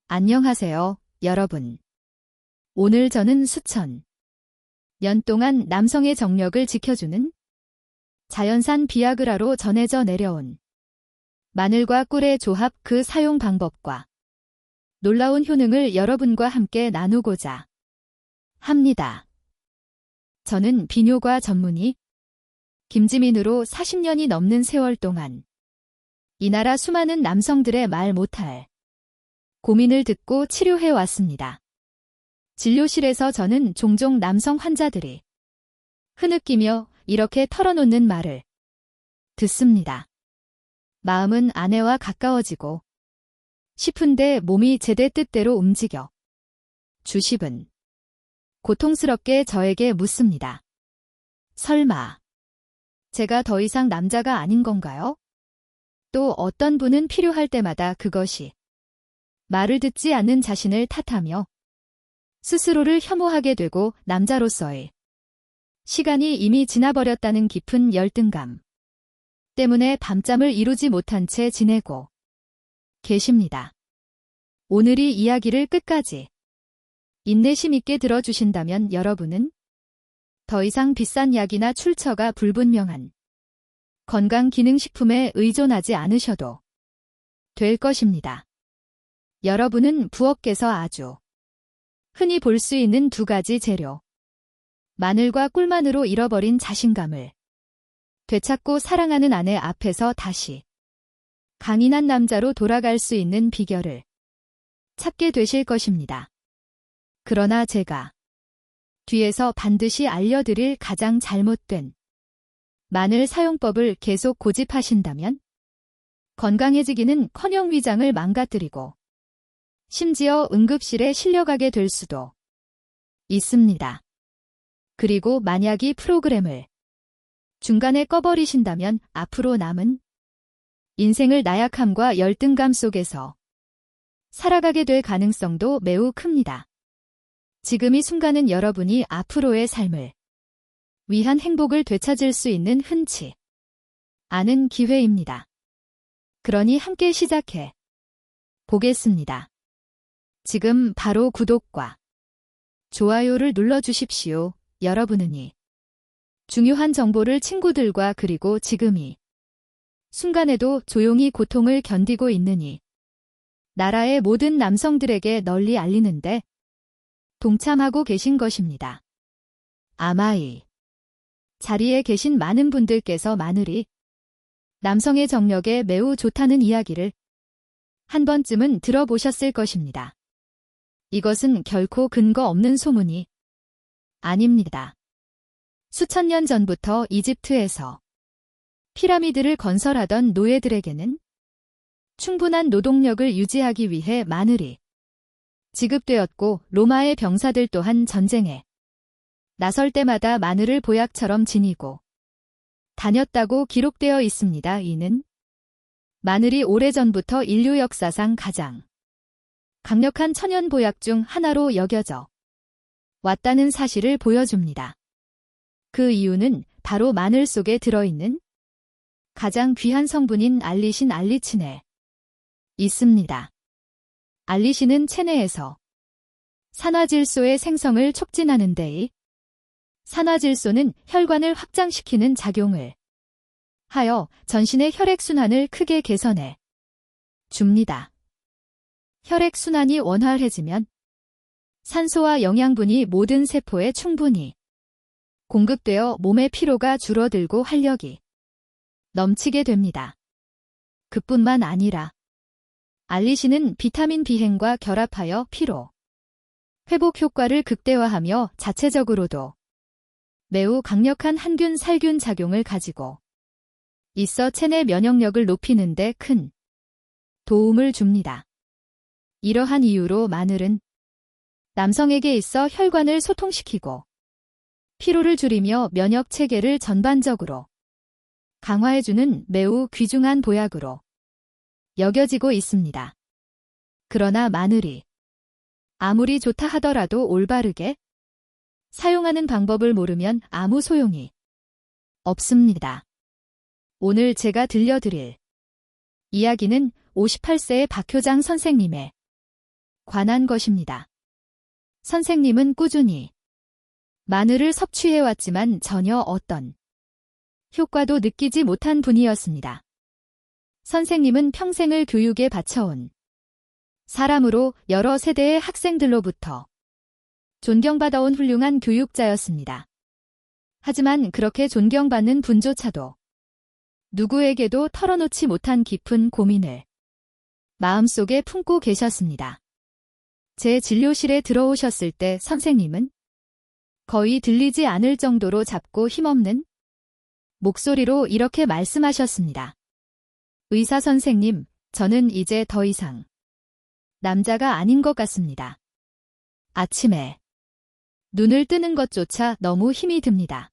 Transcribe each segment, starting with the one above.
안녕하세요, 여러분. 오늘 저는 수천 년 동안 남성의 정력을 지켜주는 자연산 비아그라로 전해져 내려온 마늘과 꿀의 조합 그 사용 방법과 놀라운 효능을 여러분과 함께 나누고자 합니다. 저는 비뇨과 전문의 김지민으로 40년이 넘는 세월 동안 이 나라 수많은 남성들의 말 못할 고민을 듣고 치료해 왔습니다. 진료실에서 저는 종종 남성 환자들이 흐느끼며 이렇게 털어놓는 말을 듣습니다. 마음은 아내와 가까워지고 싶은데 몸이 제대 뜻대로 움직여 주십은 고통스럽게 저에게 묻습니다. 설마 제가 더 이상 남자가 아닌 건가요? 또 어떤 분은 필요할 때마다 그것이 말을 듣지 않는 자신을 탓하며 스스로를 혐오하게 되고 남자로서의 시간이 이미 지나버렸다는 깊은 열등감 때문에 밤잠을 이루지 못한 채 지내고 계십니다. 오늘 이 이야기를 끝까지 인내심 있게 들어주신다면 여러분은 더 이상 비싼 약이나 출처가 불분명한 건강기능식품에 의존하지 않으셔도 될 것입니다. 여러분은 부엌에서 아주 흔히 볼 수 있는 두 가지 재료, 마늘과 꿀만으로 잃어버린 자신감을 되찾고 사랑하는 아내 앞에서 다시 강인한 남자로 돌아갈 수 있는 비결을 찾게 되실 것입니다. 그러나 제가 뒤에서 반드시 알려드릴 가장 잘못된 마늘 사용법을 계속 고집하신다면 건강해지기는커녕 위장을 망가뜨리고 심지어 응급실에 실려가게 될 수도 있습니다. 그리고 만약 이 프로그램을 중간에 꺼버리신다면 앞으로 남은 인생을 나약함과 열등감 속에서 살아가게 될 가능성도 매우 큽니다. 지금 이 순간은 여러분이 앞으로의 삶을 위한 행복을 되찾을 수 있는 흔치 않은 기회입니다. 그러니 함께 시작해 보겠습니다. 지금 바로 구독과 좋아요를 눌러주십시오. 여러분은 이 중요한 정보를 친구들과 그리고 지금 이 순간에도 조용히 고통을 견디고 있는 이 나라의 모든 남성들에게 널리 알리는데 동참하고 계신 것입니다. 아마 이 자리에 계신 많은 분들께서 마늘이 남성의 정력에 매우 좋다는 이야기를 한 번쯤은 들어보셨을 것입니다. 이것은 결코 근거 없는 소문이 아닙니다. 수천 년 전부터 이집트에서 피라미드를 건설하던 노예들에게는 충분한 노동력을 유지하기 위해 마늘이 지급되었고 로마의 병사들 또한 전쟁에 나설 때마다 마늘을 보약처럼 지니고 다녔다고 기록되어 있습니다. 이는 마늘이 오래전부터 인류 역사상 가장 강력한 천연 보약 중 하나로 여겨져 왔다는 사실을 보여줍니다. 그 이유는 바로 마늘 속에 들어있는 가장 귀한 성분인 알리신 알리친에 있습니다. 알리신은 체내에서 산화질소의 생성을 촉진하는 데 산화질소는 혈관을 확장시키는 작용을 하여 전신의 혈액순환을 크게 개선해 줍니다. 혈액순환이 원활해지면 산소와 영양분이 모든 세포에 충분히 공급되어 몸의 피로가 줄어들고 활력이 넘치게 됩니다. 그뿐만 아니라 알리신은 비타민 B행과 결합하여 피로 회복 효과를 극대화하며 자체적으로도 매우 강력한 항균 살균 작용을 가지고 있어 체내 면역력을 높이는 데 큰 도움을 줍니다. 이러한 이유로 마늘은 남성에게 있어 혈관을 소통시키고 피로를 줄이며 면역 체계를 전반적으로 강화해주는 매우 귀중한 보약으로 여겨지고 있습니다. 그러나 마늘이 아무리 좋다 하더라도 올바르게 사용하는 방법을 모르면 아무 소용이 없습니다. 오늘 제가 들려드릴 이야기는 58세의 박효장 선생님의 관한 것입니다. 선생님은 꾸준히 마늘을 섭취해왔지만 전혀 어떤 효과도 느끼지 못한 분이었습니다. 선생님은 평생을 교육에 바쳐온 사람으로 여러 세대의 학생들로부터 존경받아온 훌륭한 교육자였습니다. 하지만 그렇게 존경받는 분조차도 누구에게도 털어놓지 못한 깊은 고민을 마음속에 품고 계셨습니다. 제 진료실에 들어오셨을 때 선생님은 거의 들리지 않을 정도로 작고 힘없는 목소리로 이렇게 말씀하셨습니다. 의사 선생님, 저는 이제 더 이상 남자가 아닌 것 같습니다. 아침에 눈을 뜨는 것조차 너무 힘이 듭니다.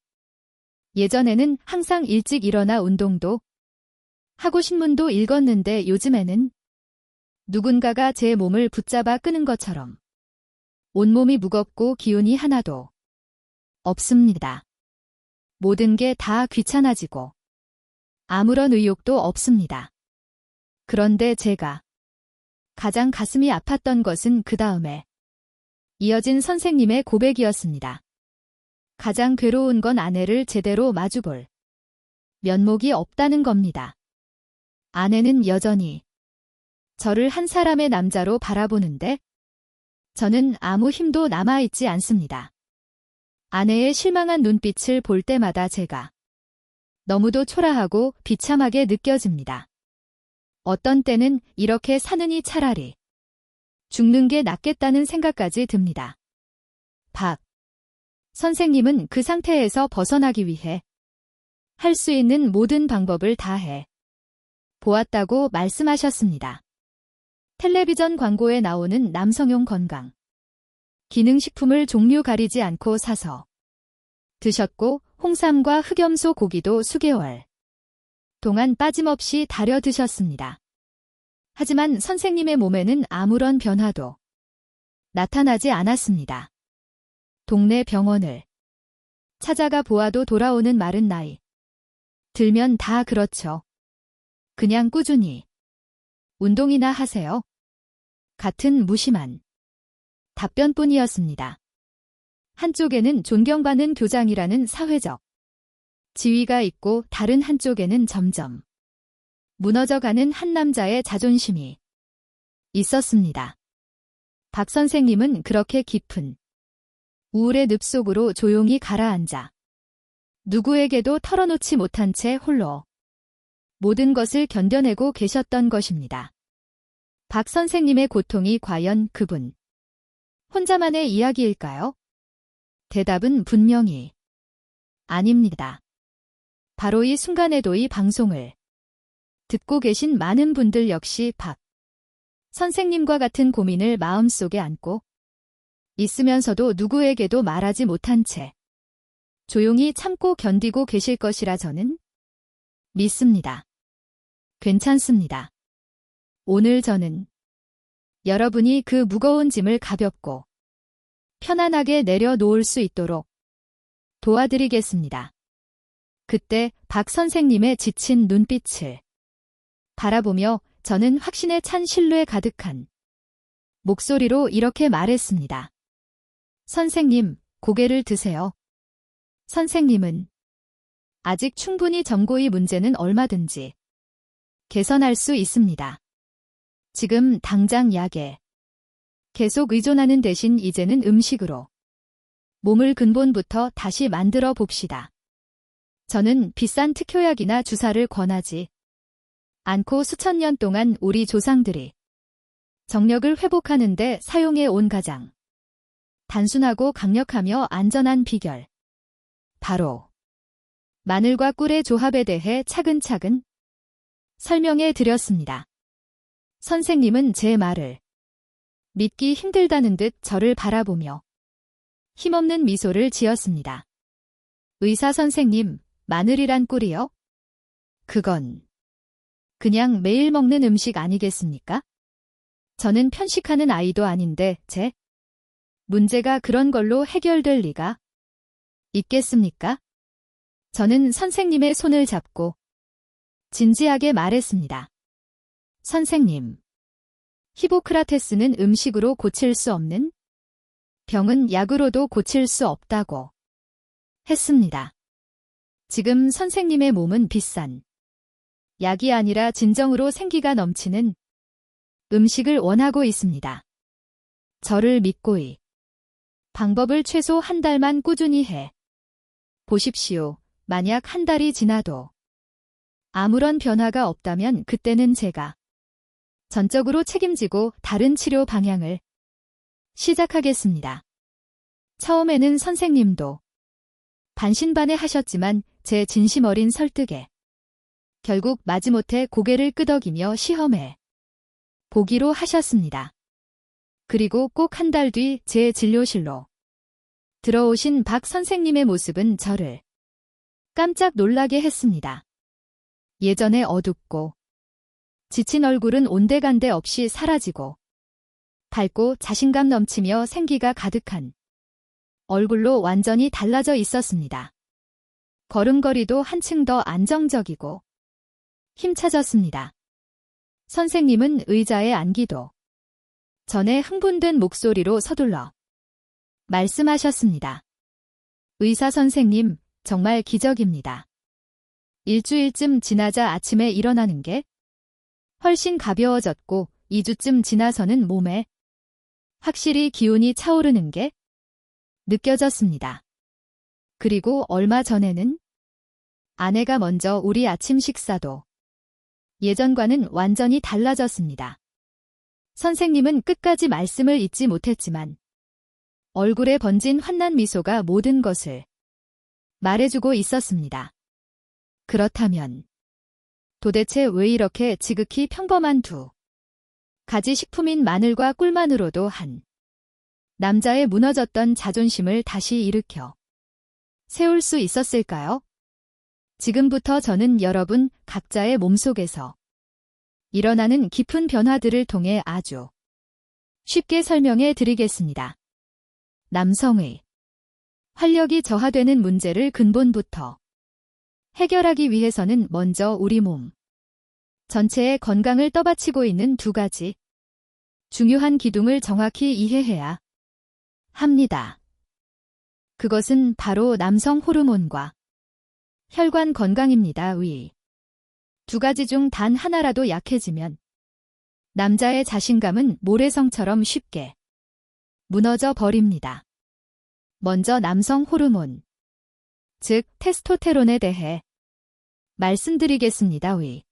예전에는 항상 일찍 일어나 운동도 하고 신문도 읽었는데 요즘에는 누군가가 제 몸을 붙잡아 끄는 것처럼 온몸이 무겁고 기운이 하나도 없습니다. 모든 게 다 귀찮아지고 아무런 의욕도 없습니다. 그런데 제가 가장 가슴이 아팠던 것은 그 다음에 이어진 선생님의 고백이었습니다. 가장 괴로운 건 아내를 제대로 마주볼 면목이 없다는 겁니다. 아내는 여전히 저를 한 사람의 남자로 바라보는데 저는 아무 힘도 남아있지 않습니다. 아내의 실망한 눈빛을 볼 때마다 제가 너무도 초라하고 비참하게 느껴집니다. 어떤 때는 이렇게 사느니 차라리 죽는 게 낫겠다는 생각까지 듭니다. 박 선생님은 그 상태에서 벗어나기 위해 할 수 있는 모든 방법을 다해 보았다고 말씀하셨습니다. 텔레비전 광고에 나오는 남성용 건강 기능식품을 종류 가리지 않고 사서 드셨고 홍삼과 흑염소 고기도 수개월 동안 빠짐없이 다려 드셨습니다. 하지만 선생님의 몸에는 아무런 변화도 나타나지 않았습니다. 동네 병원을 찾아가 보아도 돌아오는 마른 나이 들면 다 그렇죠. 그냥 꾸준히 운동이나 하세요. 같은 무심한 답변뿐이었습니다. 한쪽에는 존경받는 교장이라는 사회적 지위가 있고 다른 한쪽에는 점점 무너져가는 한 남자의 자존심이 있었습니다. 박 선생님은 그렇게 깊은 우울의 늪속으로 조용히 가라앉아 누구에게도 털어놓지 못한 채 홀로 모든 것을 견뎌내고 계셨던 것입니다. 박 선생님의 고통이 과연 그분 혼자만의 이야기일까요? 대답은 분명히 아닙니다. 바로 이 순간에도 이 방송을 듣고 계신 많은 분들 역시 박 선생님과 같은 고민을 마음속에 안고 있으면서도 누구에게도 말하지 못한 채 조용히 참고 견디고 계실 것이라 저는 믿습니다. 괜찮습니다. 오늘 저는 여러분이 그 무거운 짐을 가볍고 편안하게 내려놓을 수 있도록 도와드리겠습니다. 그때 박 선생님의 지친 눈빛을 바라보며 저는 확신에 찬 신뢰 가득한 목소리로 이렇게 말했습니다. 선생님, 고개를 드세요. 선생님은 아직 충분히 젊고 이 문제는 얼마든지 개선할 수 있습니다. 지금 당장 약에 계속 의존하는 대신 이제는 음식으로 몸을 근본부터 다시 만들어 봅시다. 저는 비싼 특효약이나 주사를 권하지 않고 수천 년 동안 우리 조상들이 정력을 회복하는 데 사용해 온 가장 단순하고 강력하며 안전한 비결. 바로 마늘과 꿀의 조합에 대해 차근차근 설명해 드렸습니다. 선생님은 제 말을 믿기 힘들다는 듯 저를 바라보며 힘없는 미소를 지었습니다. 의사 선생님, 마늘이란 꿀이요? 그건 그냥 매일 먹는 음식 아니겠습니까? 저는 편식하는 아이도 아닌데 제 문제가 그런 걸로 해결될 리가 있겠습니까? 저는 선생님의 손을 잡고 진지하게 말했습니다. 선생님, 히포크라테스는 음식으로 고칠 수 없는 병은 약으로도 고칠 수 없다고 했습니다. 지금 선생님의 몸은 비싼 약이 아니라 진정으로 생기가 넘치는 음식을 원하고 있습니다. 저를 믿고이 방법을 최소 한 달만 꾸준히 해 보십시오. 만약 한 달이 지나도 아무런 변화가 없다면 그때는 제가 전적으로 책임지고 다른 치료 방향을 시작하겠습니다. 처음에는 선생님도 반신반의 하셨지만 제 진심 어린 설득에 결국 마지못해 고개를 끄덕이며 시험해 보기로 하셨습니다. 그리고 꼭 한 달 뒤 제 진료실로 들어오신 박 선생님의 모습은 저를 깜짝 놀라게 했습니다. 예전에 어둡고 지친 얼굴은 온데간데 없이 사라지고 밝고 자신감 넘치며 생기가 가득한 얼굴로 완전히 달라져 있었습니다. 걸음걸이도 한층 더 안정적이고 힘차졌습니다. 선생님은 의자에 앉기도 전에 흥분된 목소리로 서둘러 말씀하셨습니다. 의사 선생님, 정말 기적입니다. 일주일쯤 지나자 아침에 일어나는 게 훨씬 가벼워졌고 2주쯤 지나서는 몸에 확실히 기운이 차오르는 게 느껴졌습니다. 그리고 얼마 전에는 아내가 먼저 우리 아침 식사도 예전과는 완전히 달라졌습니다. 선생님은 끝까지 말씀을 잇지 못했지만 얼굴에 번진 환난 미소가 모든 것을 말해주고 있었습니다. 그렇다면 도대체 왜 이렇게 지극히 평범한 두 가지 식품인 마늘과 꿀만으로도 한 남자의 무너졌던 자존심을 다시 일으켜 세울 수 있었을까요? 지금부터 저는 여러분 각자의 몸속에서 일어나는 깊은 변화들을 통해 아주 쉽게 설명해 드리겠습니다. 남성의 활력이 저하되는 문제를 근본부터 해결하기 위해서는 먼저 우리 몸 전체의 건강을 떠받치고 있는 두 가지 중요한 기둥을 정확히 이해해야 합니다. 그것은 바로 남성 호르몬과 혈관 건강입니다. 위 두 가지 중 단 하나라도 약해지면 남자의 자신감은 모래성처럼 쉽게 무너져 버립니다. 먼저 남성 호르몬, 즉 테스토테론에 대해 말씀드리겠습니다. 위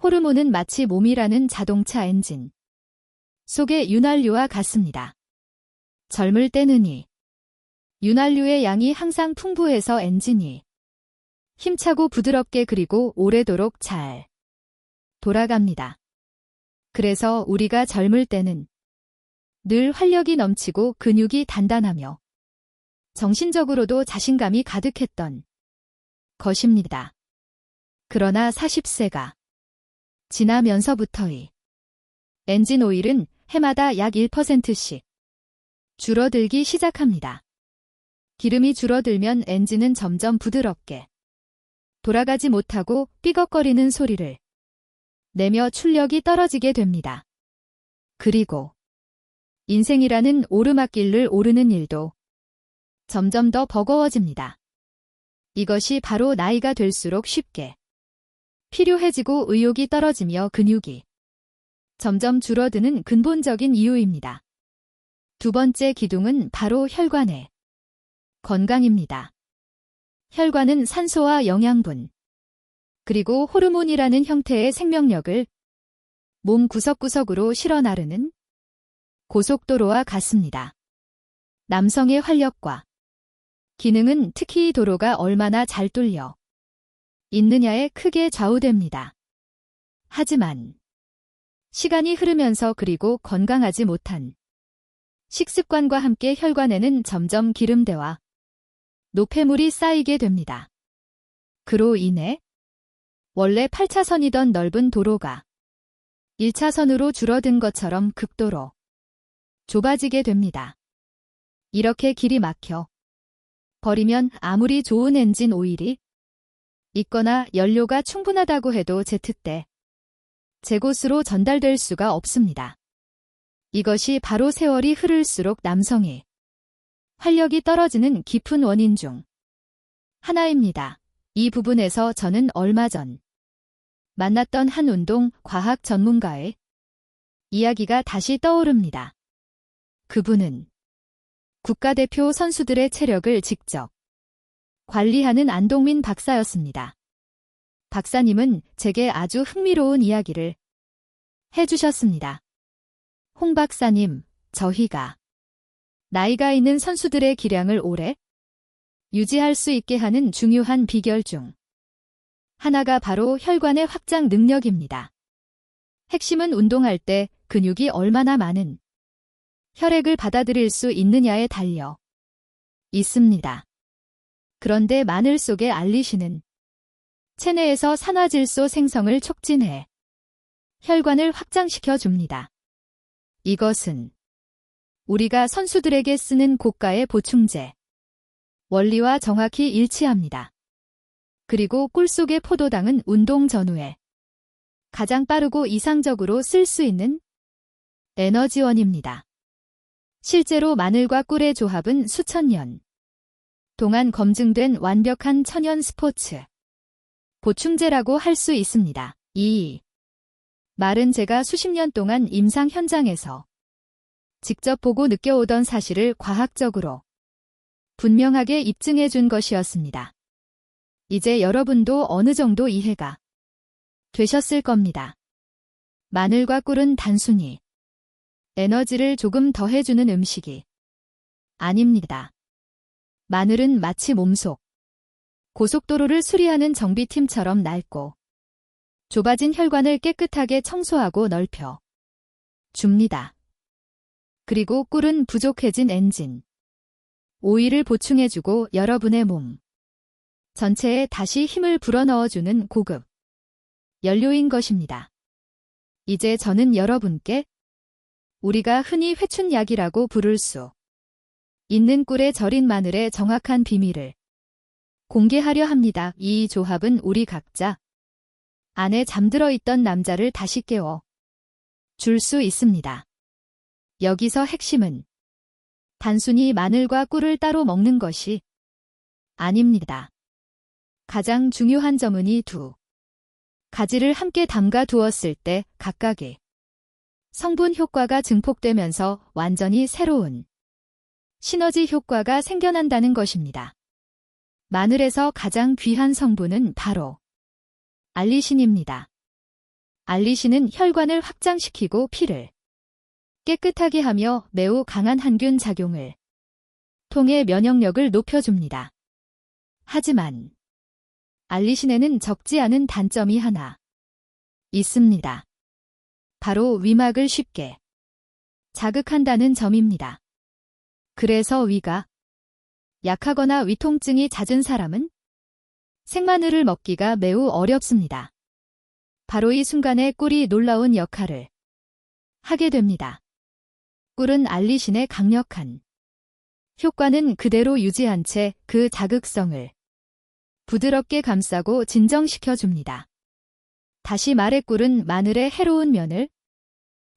호르몬은 마치 몸이라는 자동차 엔진 속의 윤활유와 같습니다. 젊을 때는 이 윤활유의 양이 항상 풍부해서 엔진이 힘차고 부드럽게 그리고 오래도록 잘 돌아갑니다. 그래서 우리가 젊을 때는 늘 활력이 넘치고 근육이 단단하며 정신적으로도 자신감이 가득했던 것입니다. 그러나 40세가 지나면서부터의 엔진 오일은 해마다 약 1%씩 줄어들기 시작합니다. 기름이 줄어들면 엔진은 점점 부드럽게 돌아가지 못하고 삐걱거리는 소리를 내며 출력이 떨어지게 됩니다. 그리고 인생이라는 오르막길을 오르는 일도 점점 더 버거워집니다. 이것이 바로 나이가 될수록 쉽게 필요해지고 의욕이 떨어지며 근육이 점점 줄어드는 근본적인 이유입니다. 두 번째 기둥은 바로 혈관의 건강입니다. 혈관은 산소와 영양분, 그리고 호르몬이라는 형태의 생명력을 몸 구석구석으로 실어 나르는 고속도로와 같습니다. 남성의 활력과 기능은 특히 이 도로가 얼마나 잘 뚫려 있느냐에 크게 좌우됩니다. 하지만 시간이 흐르면서 그리고 건강하지 못한 식습관과 함께 혈관에는 점점 기름대와 노폐물이 쌓이게 됩니다. 그로 인해 원래 8차선이던 넓은 도로가 1차선으로 줄어든 것처럼 극도로 좁아지게 됩니다. 이렇게 길이 막혀 버리면 아무리 좋은 엔진 오일이 있거나 연료가 충분하다고 해도 제트 때 제 곳으로 전달될 수가 없습니다. 이것이 바로 세월이 흐를수록 남성의 활력이 떨어지는 깊은 원인 중 하나입니다. 이 부분에서 저는 얼마 전 만났던 한 운동 과학 전문가의 이야기가 다시 떠오릅니다. 그분은 국가대표 선수들의 체력을 직접 관리하는 안동민 박사였습니다. 박사님은 제게 아주 흥미로운 이야기를 해주셨습니다. 홍 박사님, 저희가 나이가 있는 선수들의 기량을 오래 유지할 수 있게 하는 중요한 비결 중 하나가 바로 혈관의 확장 능력입니다. 핵심은 운동할 때 근육이 얼마나 많은 혈액을 받아들일 수 있느냐에 달려 있습니다. 그런데 마늘 속의 알리신은 체내에서 산화질소 생성을 촉진해 혈관을 확장시켜 줍니다. 이것은 우리가 선수들에게 쓰는 고가의 보충제 원리와 정확히 일치합니다. 그리고 꿀 속의 포도당은 운동 전후에 가장 빠르고 이상적으로 쓸 수 있는 에너지원입니다. 실제로 마늘과 꿀의 조합은 수천 년 동안 검증된 완벽한 천연 스포츠 보충제라고 할 수 있습니다. 이 말은 제가 수십 년 동안 임상 현장에서 직접 보고 느껴오던 사실을 과학적으로 분명하게 입증해 준 것이었습니다. 이제 여러분도 어느 정도 이해가 되셨을 겁니다. 마늘과 꿀은 단순히 에너지를 조금 더해주는 음식이 아닙니다. 마늘은 마치 몸속 고속도로를 수리하는 정비팀처럼 낡고 좁아진 혈관을 깨끗하게 청소하고 넓혀 줍니다. 그리고 꿀은 부족해진 엔진 오일을 보충해주고 여러분의 몸 전체에 다시 힘을 불어넣어주는 고급 연료인 것입니다. 이제 저는 여러분께 우리가 흔히 회춘약이라고 부를 수 있는 꿀에 절인 마늘의 정확한 비밀을 공개하려 합니다. 이 조합은 우리 각자 안에 잠들어 있던 남자를 다시 깨워 줄 수 있습니다. 여기서 핵심은 단순히 마늘과 꿀을 따로 먹는 것이 아닙니다. 가장 중요한 점은 이 두 가지를 함께 담가 두었을 때 각각의 성분 효과가 증폭되면서 완전히 새로운 시너지 효과가 생겨난다는 것입니다. 마늘에서 가장 귀한 성분은 바로 알리신입니다. 알리신은 혈관을 확장시키고 피를 깨끗하게 하며 매우 강한 항균 작용을 통해 면역력을 높여줍니다. 하지만 알리신에는 적지 않은 단점이 하나 있습니다. 바로 위막을 쉽게 자극한다는 점입니다. 그래서 위가 약하거나 위통증이 잦은 사람은 생마늘을 먹기가 매우 어렵습니다. 바로 이 순간에 꿀이 놀라운 역할을 하게 됩니다. 꿀은 알리신의 강력한 효과는 그대로 유지한 채 그 자극성을 부드럽게 감싸고 진정시켜 줍니다. 다시 말해 꿀은 마늘의 해로운 면을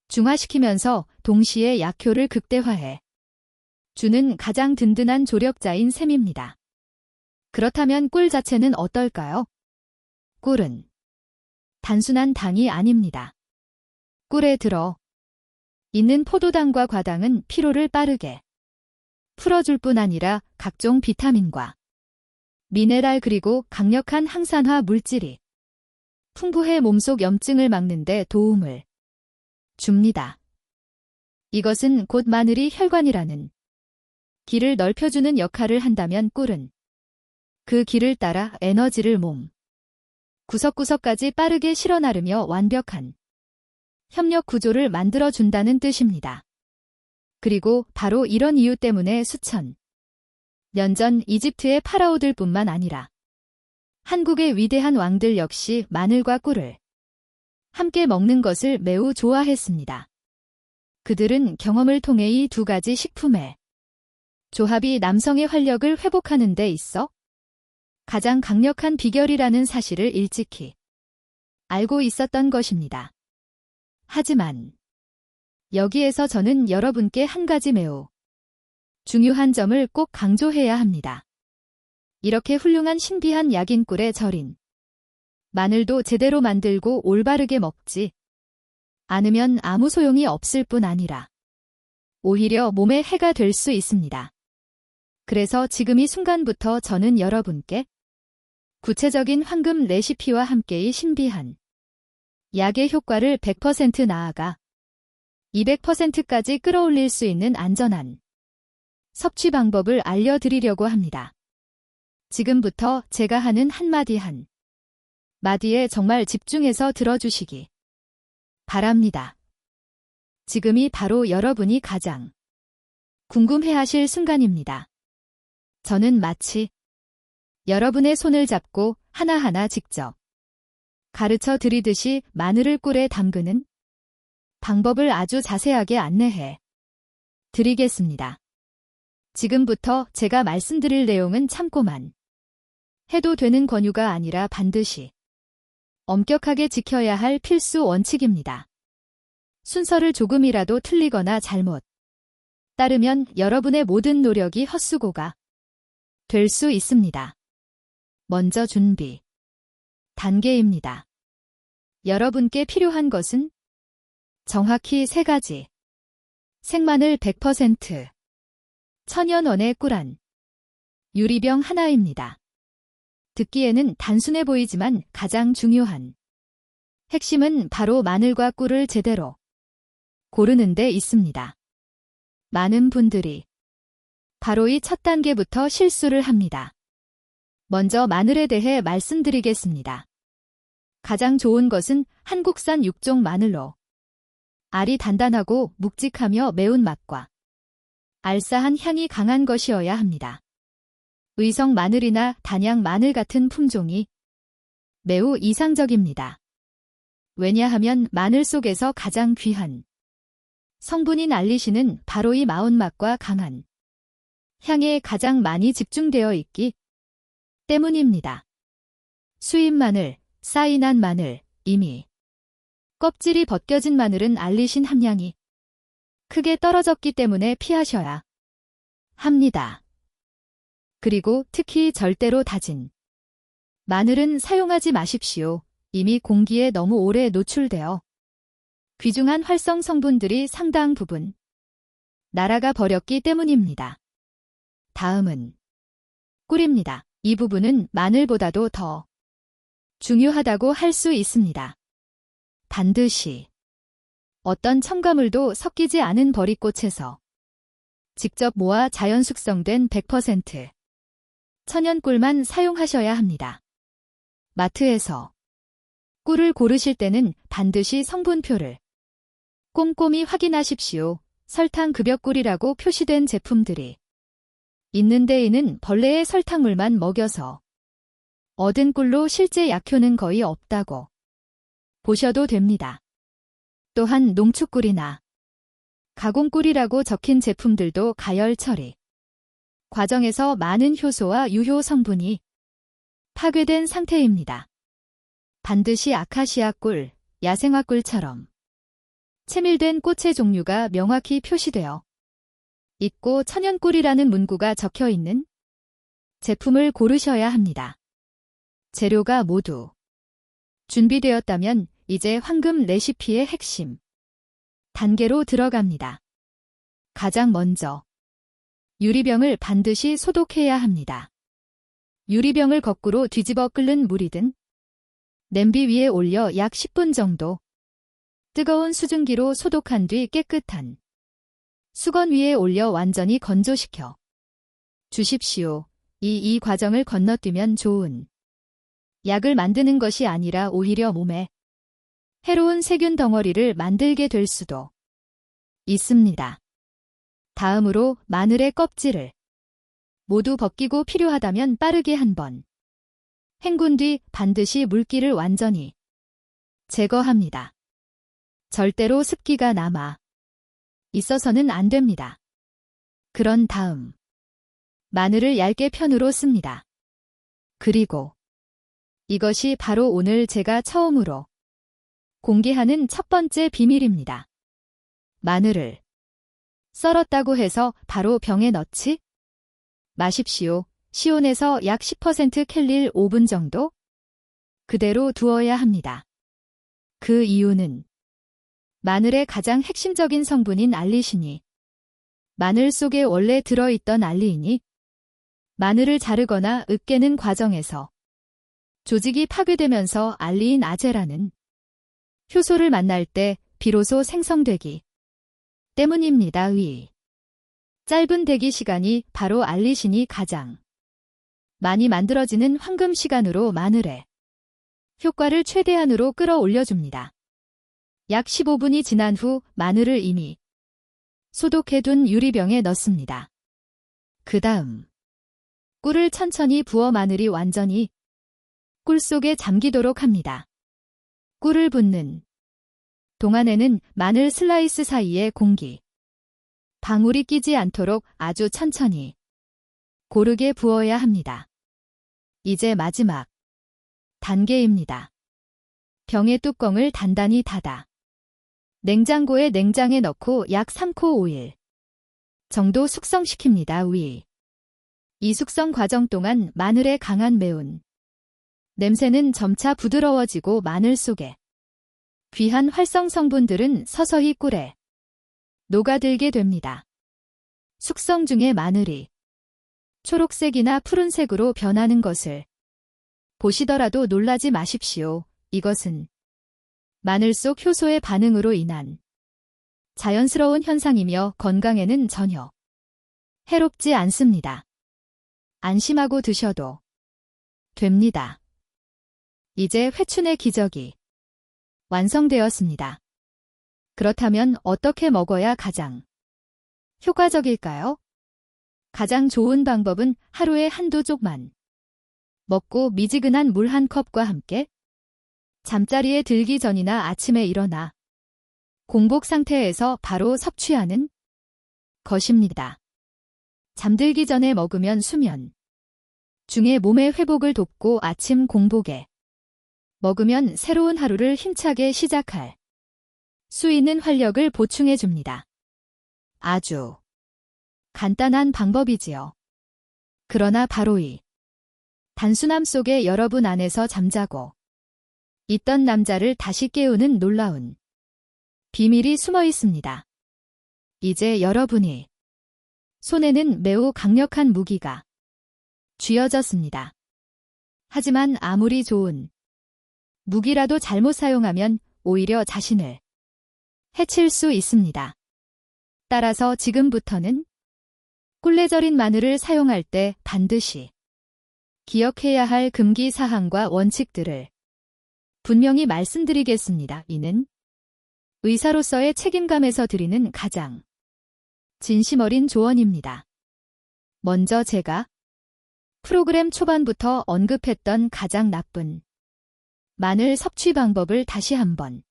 중화시키면서 동시에 약효를 극대화해 주는 가장 든든한 조력자인 셈입니다. 그렇다면 꿀 자체는 어떨까요? 꿀은 단순한 당이 아닙니다. 꿀에 들어 있는 포도당과 과당은 피로를 빠르게 풀어줄 뿐 아니라 각종 비타민과 미네랄 그리고 강력한 항산화 물질이 풍부해 몸속 염증을 막는 데 도움을 줍니다. 이것은 곧 마늘이 혈관이라는 길을 넓혀주는 역할을 한다면 꿀은 그 길을 따라 에너지를 몸 구석구석까지 빠르게 실어나르며 완벽한 협력 구조를 만들어준다는 뜻입니다. 그리고 바로 이런 이유 때문에 수천 년 전 이집트의 파라오들뿐만 아니라 한국의 위대한 왕들 역시 마늘과 꿀을 함께 먹는 것을 매우 좋아했습니다. 그들은 경험을 통해 이 두 가지 식품의 조합이 남성의 활력을 회복하는 데 있어 가장 강력한 비결이라는 사실을 일찍이 알고 있었던 것입니다. 하지만 여기에서 저는 여러분께 한 가지 매우 중요한 점을 꼭 강조해야 합니다. 이렇게 훌륭한 신비한 약인 꿀에 절인 마늘도 제대로 만들고 올바르게 먹지 않으면 아무 소용이 없을 뿐 아니라 오히려 몸에 해가 될 수 있습니다. 그래서 지금 이 순간부터 저는 여러분께 구체적인 황금 레시피와 함께 이 신비한 약의 효과를 100% 나아가 200%까지 끌어올릴 수 있는 안전한 섭취 방법을 알려드리려고 합니다. 지금부터 제가 하는 한마디 마디에 정말 집중해서 들어주시기 바랍니다. 지금이 바로 여러분이 가장 궁금해하실 순간입니다. 저는 마치 여러분의 손을 잡고 하나하나 직접 가르쳐 드리듯이 마늘을 꿀에 담그는 방법을 아주 자세하게 안내해 드리겠습니다. 지금부터 제가 말씀드릴 내용은 참고만 해도 되는 권유가 아니라 반드시 엄격하게 지켜야 할 필수 원칙입니다. 순서를 조금이라도 틀리거나 잘못 따르면 여러분의 모든 노력이 헛수고가 될 수 있습니다. 먼저 준비 단계입니다. 여러분께 필요한 것은 정확히 3가지. 생마늘 100%, 천연원의 꿀안, 유리병 하나입니다. 듣기에는 단순해 보이지만 가장 중요한 핵심은 바로 마늘과 꿀을 제대로 고르는 데 있습니다. 많은 분들이 바로 이 첫 단계부터 실수를 합니다. 먼저 마늘에 대해 말씀드리겠습니다. 가장 좋은 것은 한국산 육종 마늘로 알이 단단하고 묵직하며 매운맛과 알싸한 향이 강한 것이어야 합니다. 의성 마늘이나 단양 마늘 같은 품종이 매우 이상적입니다. 왜냐하면 마늘 속에서 가장 귀한 성분인 알리신은 바로 이 마운맛과 강한 향에 가장 많이 집중되어 있기 때문입니다. 수입 마늘, 사인한 마늘, 이미 껍질이 벗겨진 마늘은 알리신 함량이 크게 떨어졌기 때문에 피하셔야 합니다. 그리고 특히 절대로 다진 마늘은 사용하지 마십시오. 이미 공기에 너무 오래 노출되어 귀중한 활성 성분들이 상당 부분 날아가 버렸기 때문입니다. 다음은 꿀입니다. 이 부분은 마늘보다도 더 중요하다고 할 수 있습니다. 반드시 어떤 첨가물도 섞이지 않은 버릿꽃에서 직접 모아 자연 숙성된 100% 천연 꿀만 사용하셔야 합니다. 마트에서 꿀을 고르실 때는 반드시 성분표를 꼼꼼히 확인하십시오. 설탕 급여꿀이라고 표시된 제품들이 있는 데에는 벌레의 설탕물만 먹여서 얻은 꿀로 실제 약효는 거의 없다고 보셔도 됩니다. 또한 농축꿀이나 가공꿀이라고 적힌 제품들도 가열 처리 과정에서 많은 효소와 유효 성분이 파괴된 상태입니다. 반드시 아카시아 꿀, 야생화 꿀처럼 채밀된 꽃의 종류가 명확히 표시되어 있고 천연꿀이라는 문구가 적혀 있는 제품을 고르셔야 합니다. 재료가 모두 준비되었다면 이제 황금 레시피의 핵심 단계로 들어갑니다. 가장 먼저 유리병을 반드시 소독해야 합니다. 유리병을 거꾸로 뒤집어 끓는 물이든 냄비 위에 올려 약 10분 정도 뜨거운 수증기로 소독한 뒤 깨끗한 수건 위에 올려 완전히 건조시켜 주십시오. 이 과정을 건너뛰면 좋은 약을 만드는 것이 아니라 오히려 몸에 해로운 세균 덩어리를 만들게 될 수도 있습니다. 다음으로 마늘의 껍질을 모두 벗기고 필요하다면 빠르게 한번 헹군 뒤 반드시 물기를 완전히 제거합니다. 절대로 습기가 남아 있어서는 안 됩니다. 그런 다음 마늘을 얇게 편으로 씁니다. 그리고 이것이 바로 오늘 제가 처음으로 공개하는 첫 번째 비밀입니다. 마늘을 썰었다고 해서 바로 병에 넣지 마십시오. 시온에서 약 10% 켈릴 5분 정도 그대로 두어야 합니다. 그 이유는 마늘의 가장 핵심적인 성분인 알리신이 마늘 속에 원래 들어있던 알리인이 마늘을 자르거나 으깨는 과정에서 조직이 파괴되면서 알리인 아제라는 효소를 만날 때 비로소 생성되기 때문입니다. 짧은 대기 시간이 바로 알리신이 가장 많이 만들어지는 황금 시간으로 마늘의 효과를 최대한으로 끌어올려줍니다. 약 15분이 지난 후 마늘을 이미 소독해둔 유리병에 넣습니다. 그 다음 꿀을 천천히 부어 마늘이 완전히 꿀 속에 잠기도록 합니다. 꿀을 붓는 동안에는 마늘 슬라이스 사이에 공기 방울이 끼지 않도록 아주 천천히 고르게 부어야 합니다. 이제 마지막 단계입니다. 병의 뚜껑을 단단히 닫아 냉장고에 냉장에 넣고 약 3코 5일 정도 숙성시킵니다. 이 숙성 과정 동안 마늘의 강한 매운 냄새는 점차 부드러워지고 마늘 속에 귀한 활성 성분들은 서서히 꿀에 녹아들게 됩니다. 숙성 중에 마늘이 초록색이나 푸른색으로 변하는 것을 보시더라도 놀라지 마십시오. 이것은 마늘 속 효소의 반응으로 인한 자연스러운 현상이며 건강에는 전혀 해롭지 않습니다. 안심하고 드셔도 됩니다. 이제 회춘의 기적이 완성되었습니다. 그렇다면 어떻게 먹어야 가장 효과적일까요? 가장 좋은 방법은 하루에 한두 쪽만 먹고 미지근한 물 한 컵과 함께 잠자리에 들기 전이나 아침에 일어나 공복 상태에서 바로 섭취하는 것입니다. 잠들기 전에 먹으면 수면 중에 몸의 회복을 돕고 아침 공복에 먹으면 새로운 하루를 힘차게 시작할 수 있는 활력을 보충해 줍니다. 아주 간단한 방법이지요. 그러나 바로 이 단순함 속에 여러분 안에서 잠자고 있던 남자를 다시 깨우는 놀라운 비밀이 숨어 있습니다. 이제 여러분이 손에는 매우 강력한 무기가 쥐어졌습니다. 하지만 아무리 좋은 무기라도 잘못 사용하면 오히려 자신을 해칠 수 있습니다. 따라서 지금부터는 꿀내 절인 마늘을 사용할 때 반드시 기억해야 할 금기 사항과 원칙들을 분명히 말씀드리겠습니다. 이는 의사로서의 책임감에서 드리는 가장 진심 어린 조언입니다. 먼저 제가 프로그램 초반부터 언급했던 가장 나쁜 마늘 섭취 방법을 다시 한번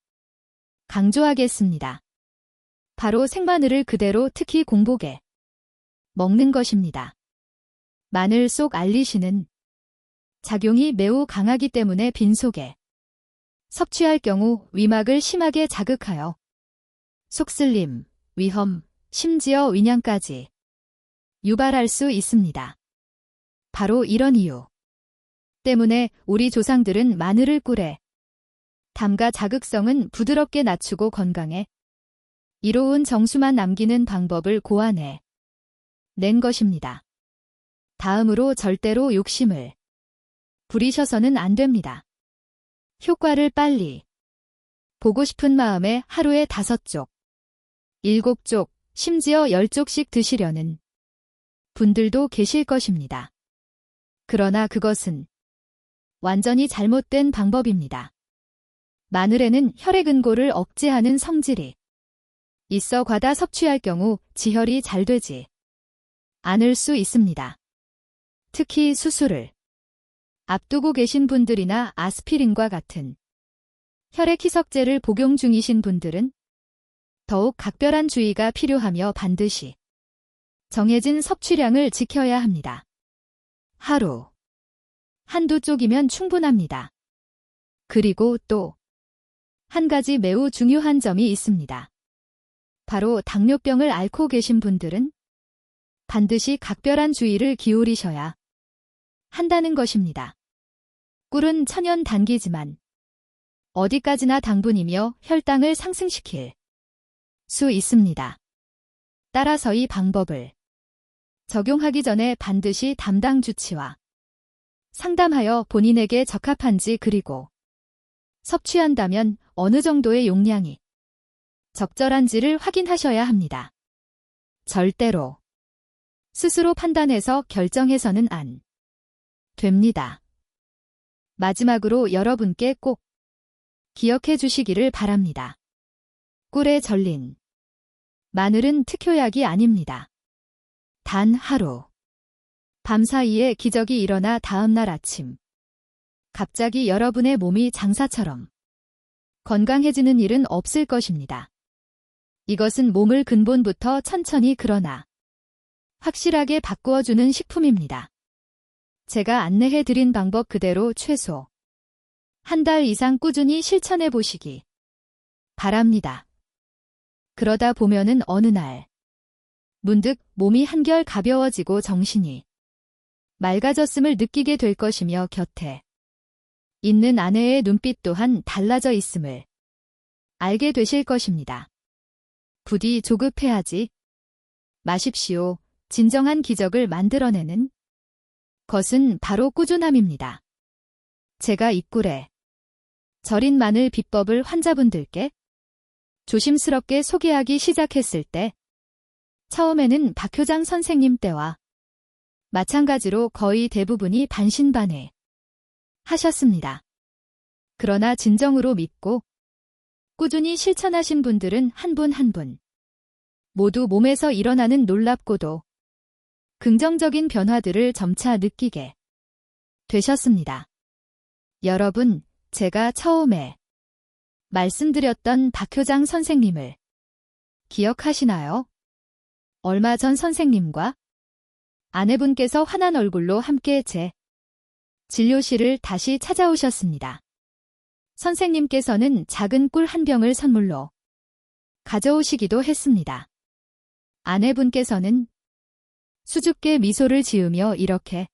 강조하겠습니다. 바로 생마늘을 그대로 특히 공복에 먹는 것입니다. 마늘 속 알리신은 작용이 매우 강하기 때문에 빈속에 섭취할 경우 위막을 심하게 자극하여 속쓰림, 위험, 심지어 위궤양까지 유발할 수 있습니다. 바로 이런 이유 때문에 우리 조상들은 마늘을 꿀에 담가 자극성은 부드럽게 낮추고 건강에 이로운 정수만 남기는 방법을 고안해 낸 것입니다. 다음으로 절대로 욕심을 부리셔서는 안 됩니다. 효과를 빨리 보고 싶은 마음에 하루에 5쪽, 7쪽, 심지어 10쪽씩 드시려는 분들도 계실 것입니다. 그러나 그것은 완전히 잘못된 방법입니다. 마늘에는 혈액응고를 억제하는 성질이 있어 과다 섭취할 경우 지혈이 잘 되지 않을 수 있습니다. 특히 수술을 앞두고 계신 분들이나 아스피린과 같은 혈액 희석제를 복용 중이신 분들은 더욱 각별한 주의가 필요하며 반드시 정해진 섭취량을 지켜야 합니다. 하루 한두 쪽이면 충분합니다. 그리고 또 한 가지 매우 중요한 점이 있습니다. 바로 당뇨병을 앓고 계신 분들은 반드시 각별한 주의를 기울이셔야 한다는 것입니다. 꿀은 천연 단기지만 어디까지나 당분이며 혈당을 상승시킬 수 있습니다. 따라서 이 방법을 적용하기 전에 반드시 담당 주치와 상담하여 본인에게 적합한지 그리고 섭취한다면 어느 정도의 용량이 적절한지를 확인하셔야 합니다. 절대로 스스로 판단해서 결정해서는 안 됩니다. 마지막으로 여러분께 꼭 기억해 주시기를 바랍니다. 꿀에 절린 마늘은 특효약이 아닙니다. 단 하루 밤 사이에 기적이 일어나 다음날 아침 갑자기 여러분의 몸이 장사처럼 건강해지는 일은 없을 것입니다. 이것은 몸을 근본부터 천천히 그러나 확실하게 바꾸어주는 식품입니다. 제가 안내해드린 방법 그대로 최소 한 달 이상 꾸준히 실천해 보시기 바랍니다. 그러다 보면은 어느 날 문득 몸이 한결 가벼워지고 정신이 맑아졌음을 느끼게 될 것이며 곁에 있는 아내의 눈빛 또한 달라져 있음을 알게 되실 것입니다. 부디 조급해하지 마십시오. 진정한 기적을 만들어내는 것은 바로 꾸준함입니다. 제가 이 꿀에 절인 마늘 비법을 환자분들께 조심스럽게 소개하기 시작했을 때 처음에는 박효장 선생님 때와 마찬가지로 거의 대부분이 반신반의 하셨습니다. 그러나 진정으로 믿고 꾸준히 실천하신 분들은 한 분 한 분 모두 몸에서 일어나는 놀랍고도 긍정적인 변화들을 점차 느끼게 되셨습니다. 여러분, 제가 처음에 말씀드렸던 박효장 선생님을 기억하시나요? 얼마 전 선생님과 아내분께서 환한 얼굴로 함께 제 진료실을 다시 찾아오셨습니다. 선생님께서는 작은 꿀 한 병을 선물로 가져오시기도 했습니다. 아내분께서는 수줍게 미소를 지으며 이렇게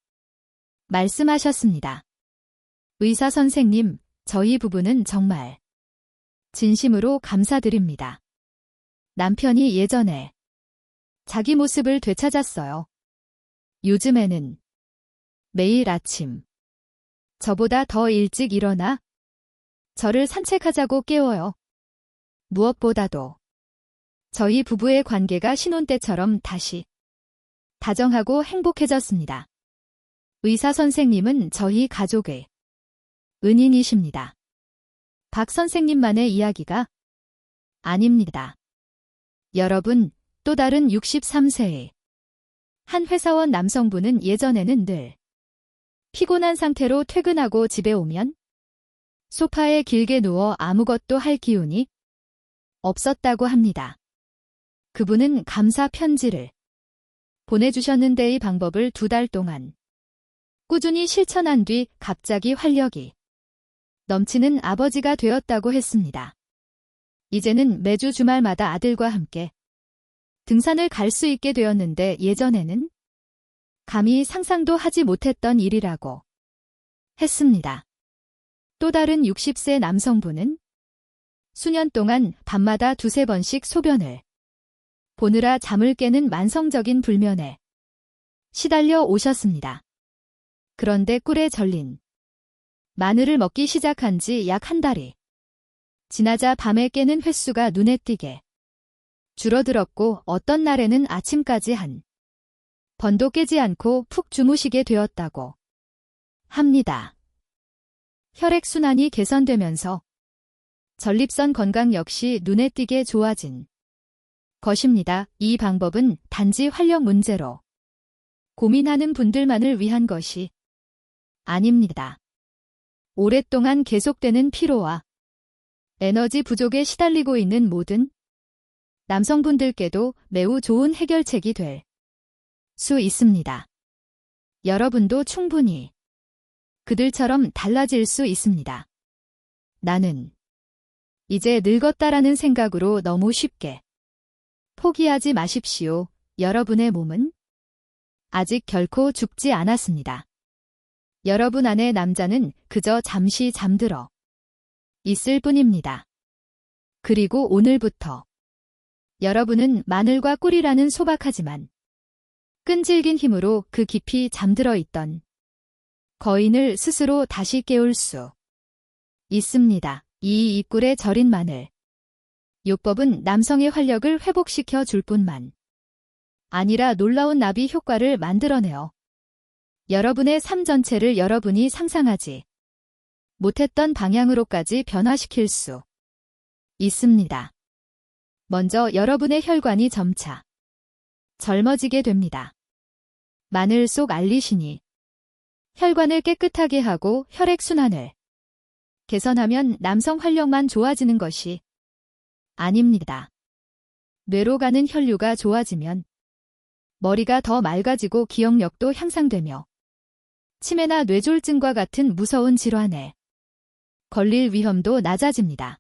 말씀하셨습니다. 의사 선생님, 저희 부부는 정말 진심으로 감사드립니다. 남편이 예전에 자기 모습을 되찾았어요. 요즘에는 매일 아침 저보다 더 일찍 일어나 저를 산책하자고 깨워요. 무엇보다도 저희 부부의 관계가 신혼 때처럼 다시 다정하고 행복해졌습니다. 의사 선생님은 저희 가족의 은인이십니다. 박 선생님만의 이야기가 아닙니다. 여러분, 또 다른 63세의 한 회사원 남성분은 예전에는 늘 피곤한 상태로 퇴근하고 집에 오면 소파에 길게 누워 아무것도 할 기운이 없었다고 합니다. 그분은 감사 편지를 보내주셨는데 이 방법을 2달 동안 꾸준히 실천한 뒤 갑자기 활력이 넘치는 아버지가 되었다고 했습니다. 이제는 매주 주말마다 아들과 함께 등산을 갈 수 있게 되었는데 예전에는 감히 상상도 하지 못했던 일이라고 했습니다. 또 다른 60세 남성분은 수년 동안 밤마다 2~3번씩 소변을 보느라 잠을 깨는 만성적인 불면에 시달려 오셨습니다. 그런데 꿀에 절린 마늘을 먹기 시작한 지 약 한 달이 지나자 밤에 깨는 횟수가 눈에 띄게 줄어들었고 어떤 날에는 아침까지 한 번도 깨지 않고 푹 주무시게 되었다고 합니다. 혈액순환이 개선되면서 전립선 건강 역시 눈에 띄게 좋아진 것입니다. 이 방법은 단지 활력 문제로 고민하는 분들만을 위한 것이 아닙니다. 오랫동안 계속되는 피로와 에너지 부족에 시달리고 있는 모든 남성분들께도 매우 좋은 해결책이 될 수 있습니다. 여러분도 충분히 그들처럼 달라질 수 있습니다. 나는 이제 늙었다라는 생각으로 너무 쉽게 포기하지 마십시오. 여러분의 몸은 아직 결코 죽지 않았습니다. 여러분 안의 남자는 그저 잠시 잠들어 있을 뿐입니다. 그리고 오늘부터 여러분은 마늘과 꿀이라는 소박하지만 끈질긴 힘으로 그 깊이 잠들어 있던 거인을 스스로 다시 깨울 수 있습니다. 이 꿀에 절인 마늘. 요법은 남성의 활력을 회복시켜 줄 뿐만 아니라 놀라운 나비 효과를 만들어내어 여러분의 삶 전체를 여러분이 상상하지 못했던 방향으로까지 변화시킬 수 있습니다. 먼저 여러분의 혈관이 점차 젊어지게 됩니다. 마늘 속 알리신이 혈관을 깨끗하게 하고 혈액순환을 개선하면 남성 활력만 좋아지는 것이 아닙니다. 뇌로 가는 혈류가 좋아지면 머리가 더 맑아지고 기억력도 향상되며 치매나 뇌졸중과 같은 무서운 질환에 걸릴 위험도 낮아집니다.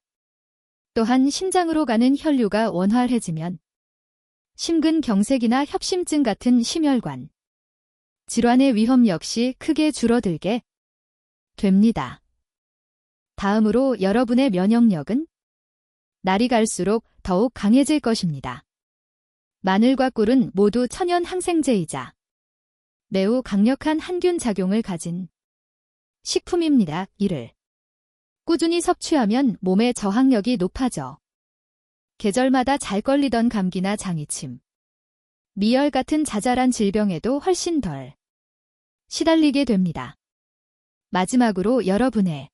또한 심장으로 가는 혈류가 원활해지면 심근경색이나 협심증 같은 심혈관 질환의 위험 역시 크게 줄어들게 됩니다. 다음으로 여러분의 면역력은 날이 갈수록 더욱 강해질 것입니다. 마늘과 꿀은 모두 천연 항생제이자 매우 강력한 항균 작용을 가진 식품입니다. 이를 꾸준히 섭취하면 몸의 저항력이 높아져 계절마다 잘 걸리던 감기나 장이침, 미열 같은 자잘한 질병에도 훨씬 덜 시달리게 됩니다. 마지막으로 여러분의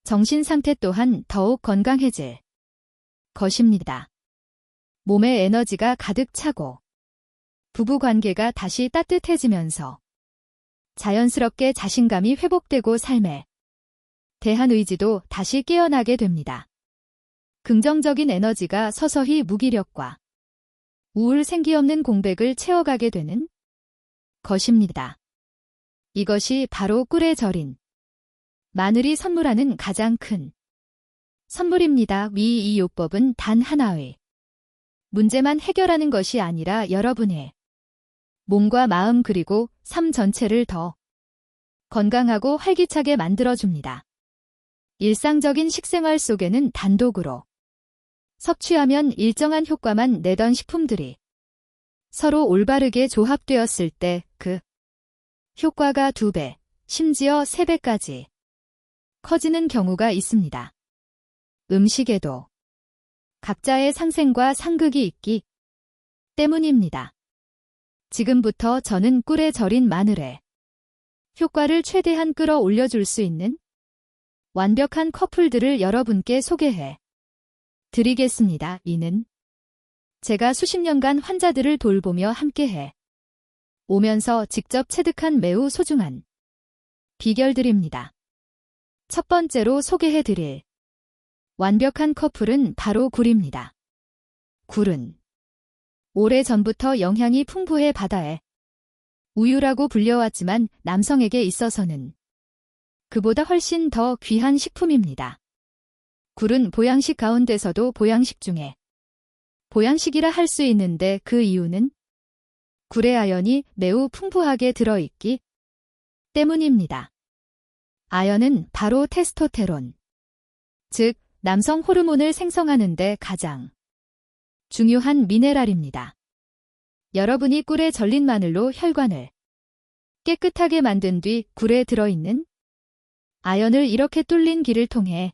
정신 상태 또한 더욱 건강해질 것입니다. 몸에 에너지가 가득 차고 부부 관계가 다시 따뜻해지면서 자연스럽게 자신감이 회복되고 삶에 대한 의지도 다시 깨어나게 됩니다. 긍정적인 에너지가 서서히 무기력과 우울 생기 없는 공백을 채워가게 되는 것입니다. 이것이 바로 꿀에 절인 마늘이 선물하는 가장 큰 선물입니다. 이 요법은 단 하나의 문제만 해결하는 것이 아니라 여러분의 몸과 마음 그리고 삶 전체를 더 건강하고 활기차게 만들어줍니다. 일상적인 식생활 속에는 단독으로 섭취하면 일정한 효과만 내던 식품들이 서로 올바르게 조합되었을 때 그 효과가 2배, 심지어 3배까지 커지는 경우가 있습니다. 음식에도 각자의 상생과 상극이 있기 때문입니다. 지금부터 저는 꿀에 절인 마늘의 효과를 최대한 끌어올려줄 수 있는 완벽한 커플들을 여러분께 소개해 드리겠습니다. 이는 제가 수십 년간 환자들을 돌보며 함께해 오면서 직접 체득한 매우 소중한 비결들입니다. 첫 번째로 소개해 드릴 완벽한 커플은 바로 굴입니다. 굴은 오래전부터 영양이 풍부해 바다의 우유라고 불려왔지만 남성에게 있어서는 그보다 훨씬 더 귀한 식품입니다. 굴은 보양식 가운데서도 보양식 중에 보양식이라 할 수 있는데 그 이유는 굴의 아연이 매우 풍부하게 들어있기 때문입니다. 아연은 바로 테스토테론, 즉 남성 호르몬을 생성하는 데 가장 중요한 미네랄입니다. 여러분이 꿀에 절린 마늘로 혈관을 깨끗하게 만든 뒤 굴에 들어있는 아연을 이렇게 뚫린 길을 통해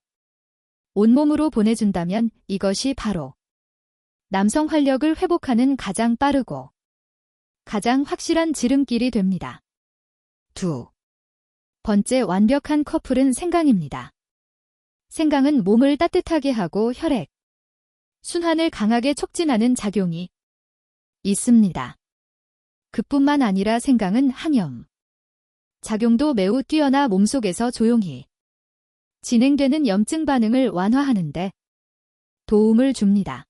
온몸으로 보내준다면 이것이 바로 남성 활력을 회복하는 가장 빠르고 가장 확실한 지름길이 됩니다. 2번째 완벽한 커플은 생강입니다. 생강은 몸을 따뜻하게 하고 혈액 순환을 강하게 촉진하는 작용이 있습니다. 그뿐만 아니라 생강은 항염 작용도 매우 뛰어나 몸속에서 조용히 진행되는 염증 반응을 완화하는 데 도움을 줍니다.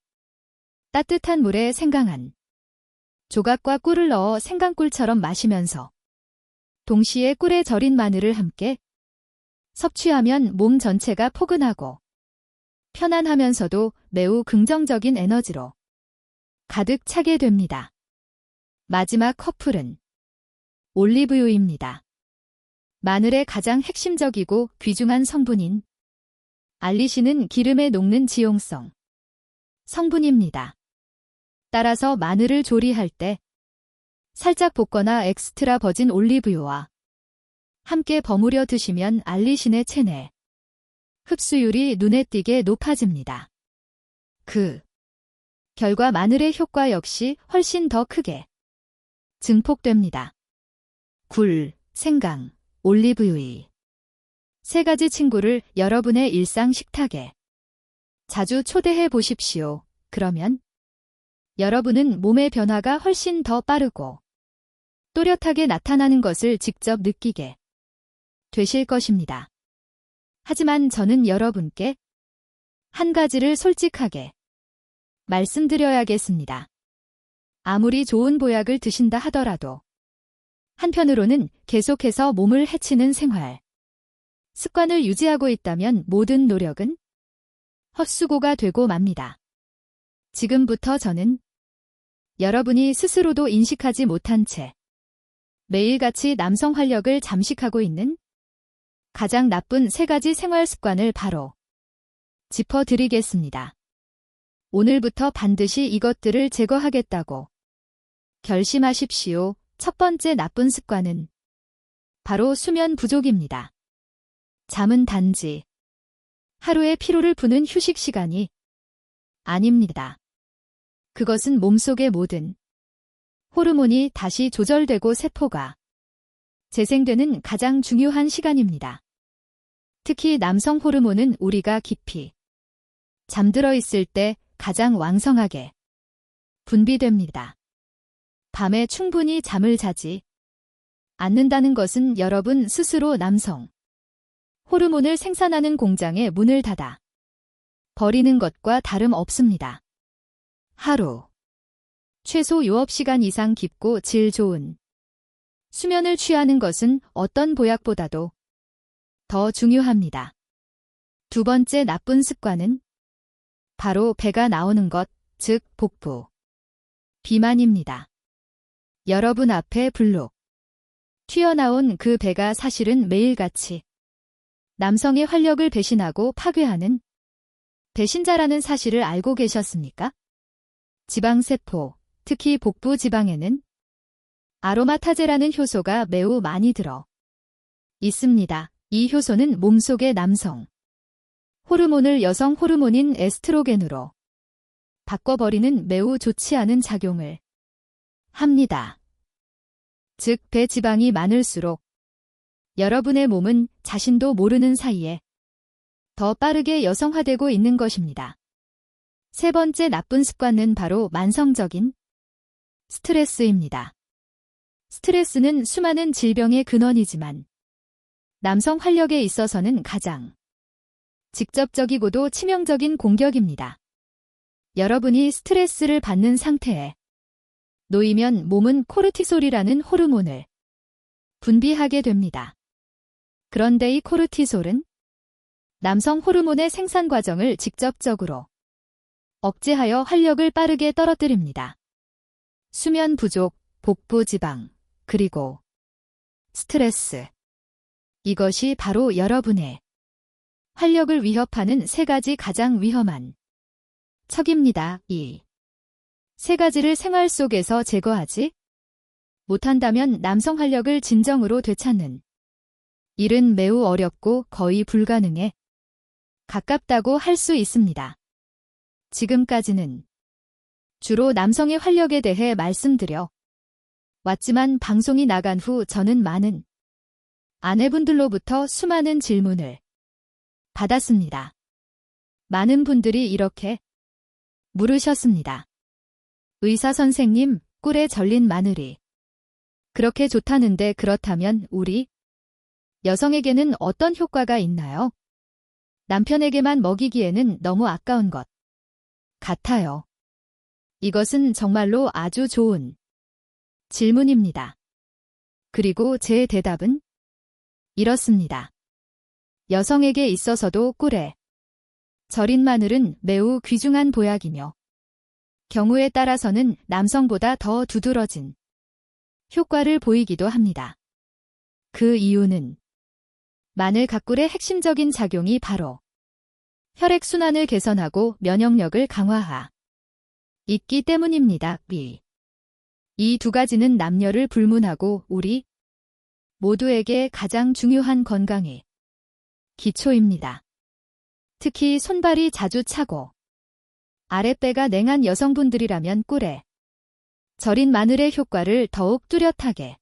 따뜻한 물에 생강한 조각과 꿀을 넣어 생강꿀처럼 마시면서 동시에 꿀에 절인 마늘을 함께 섭취하면 몸 전체가 포근하고 편안하면서도 매우 긍정적인 에너지로 가득 차게 됩니다. 마지막 커플은 올리브유입니다. 마늘의 가장 핵심적이고 귀중한 성분인 알리신은 기름에 녹는 지용성 성분입니다. 따라서 마늘을 조리할 때 살짝 볶거나 엑스트라 버진 올리브유와 함께 버무려 드시면 알리신의 체내 흡수율이 눈에 띄게 높아집니다. 그 결과 마늘의 효과 역시 훨씬 더 크게 증폭됩니다. 굴, 생강, 올리브유이 세 가지 친구를 여러분의 일상 식탁에 자주 초대해 보십시오. 그러면 여러분은 몸의 변화가 훨씬 더 빠르고 또렷하게 나타나는 것을 직접 느끼게 되실 것입니다. 하지만 저는 여러분께 한 가지를 솔직하게 말씀드려야겠습니다. 아무리 좋은 보약을 드신다 하더라도 한편으로는 계속해서 몸을 해치는 생활 습관을 유지하고 있다면 모든 노력은 헛수고가 되고 맙니다. 지금부터 저는 여러분이 스스로도 인식하지 못한 채 매일같이 남성 활력을 잠식하고 있는 가장 나쁜 세 가지 생활 습관을 바로 짚어드리겠습니다. 오늘부터 반드시 이것들을 제거하겠다고 결심하십시오. 첫 번째 나쁜 습관은 바로 수면 부족입니다. 잠은 단지 하루의 피로를 푸는 휴식 시간이 아닙니다. 그것은 몸속의 모든 호르몬이 다시 조절되고 세포가 재생되는 가장 중요한 시간입니다. 특히 남성 호르몬은 우리가 깊이 잠들어 있을 때 가장 왕성하게 분비됩니다. 밤에 충분히 잠을 자지 않는다는 것은 여러분 스스로 남성 호르몬을 생산하는 공장에 문을 닫아 버리는 것과 다름없습니다. 하루 최소 유업 시간 이상 깊고 질 좋은 수면을 취하는 것은 어떤 보약보다도 더 중요합니다. 두 번째 나쁜 습관은 바로 배가 나오는 것, 즉 복부 비만입니다. 여러분 앞에 불룩 튀어나온 그 배가 사실은 매일같이 남성의 활력을 배신하고 파괴하는 배신자라는 사실을 알고 계셨습니까? 지방세포, 특히 복부 지방에는 아로마타제라는 효소가 매우 많이 들어 있습니다. 이 효소는 몸속의 남성 호르몬을 여성 호르몬인 에스트로겐으로 바꿔버리는 매우 좋지 않은 작용을 합니다. 즉, 배 지방이 많을수록 여러분의 몸은 자신도 모르는 사이에 더 빠르게 여성화되고 있는 것입니다. 세 번째 나쁜 습관은 바로 만성적인 스트레스입니다. 스트레스는 수많은 질병의 근원이지만 남성 활력에 있어서는 가장 직접적이고도 치명적인 공격입니다. 여러분이 스트레스를 받는 상태에 놓이면 몸은 코르티솔이라는 호르몬을 분비하게 됩니다. 그런데 이 코르티솔은 남성 호르몬의 생산 과정을 직접적으로 억제하여 활력을 빠르게 떨어뜨립니다. 수면 부족, 복부 지방, 그리고 스트레스. 이것이 바로 여러분의 활력을 위협하는 세 가지 가장 위험한 척입니다. 이 세 가지를 생활 속에서 제거하지 못한다면 남성 활력을 진정으로 되찾는 일은 매우 어렵고 거의 불가능에 가깝다고 할 수 있습니다. 지금까지는 주로 남성의 활력에 대해 말씀드려 왔지만 방송이 나간 후 저는 많은 아내분들로부터 수많은 질문을 받았습니다. 많은 분들이 이렇게 물으셨습니다. 의사 선생님, 꿀에 절린 마늘이 그렇게 좋다는데 그렇다면 우리 여성에게는 어떤 효과가 있나요? 남편에게만 먹이기에는 너무 아까운 것 같아요. 이것은 정말로 아주 좋은 질문입니다. 그리고 제 대답은 이렇습니다. 여성에게 있어서도 꿀에 절인 마늘은 매우 귀중한 보약이며 경우에 따라서는 남성보다 더 두드러진 효과를 보이기도 합니다. 그 이유는 마늘 가꿀의 핵심적인 작용이 바로 혈액순환을 개선하고 면역력을 강화하 있기 때문입니다. 이 두 가지는 남녀를 불문하고 우리 모두에게 가장 중요한 건강의 기초입니다. 특히 손발이 자주 차고 아랫배가 냉한 여성분들이라면 꿀에 절인 마늘의 효과를 더욱 뚜렷하게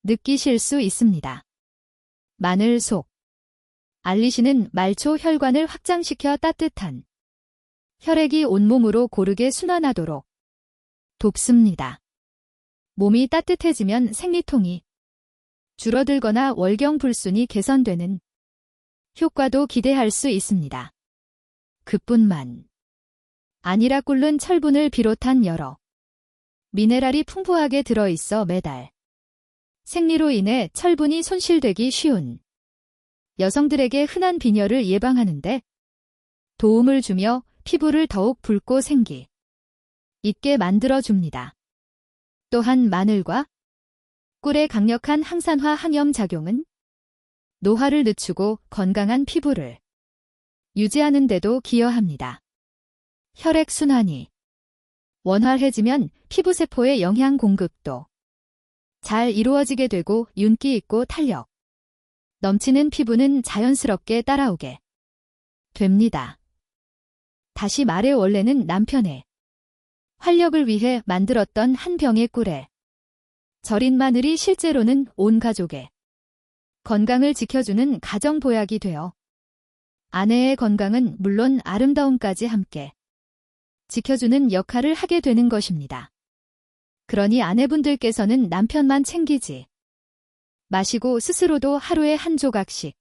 느끼실 수 있습니다. 마늘 속 알리신은 말초 혈관을 확장시켜 따뜻한 혈액이 온몸으로 고르게 순환하도록 돕습니다. 몸이 따뜻해지면 생리통이 줄어들거나 월경불순이 개선되는 효과도 기대할 수 있습니다. 그뿐만 아니라 꿀은 철분을 비롯한 여러 미네랄이 풍부하게 들어있어 매달 생리로 인해 철분이 손실되기 쉬운 여성들에게 흔한 빈혈을 예방하는데 도움을 주며 피부를 더욱 붉고 생기 있게 만들어줍니다. 또한 마늘과 꿀의 강력한 항산화 항염 작용은 노화를 늦추고 건강한 피부를 유지하는 데도 기여합니다. 혈액순환이 원활해지면 피부세포의 영양 공급도 잘 이루어지게 되고 윤기 있고 탄력 넘치는 피부는 자연스럽게 따라오게 됩니다. 다시 말해 원래는 남편의 활력을 위해 만들었던 한 병의 꿀에 절인 마늘이 실제로는 온 가족의 건강을 지켜주는 가정보약이 되어 아내의 건강은 물론 아름다움까지 함께 지켜주는 역할을 하게 되는 것입니다. 그러니 아내분들께서는 남편만 챙기지 마시고 스스로도 하루에 한 조각씩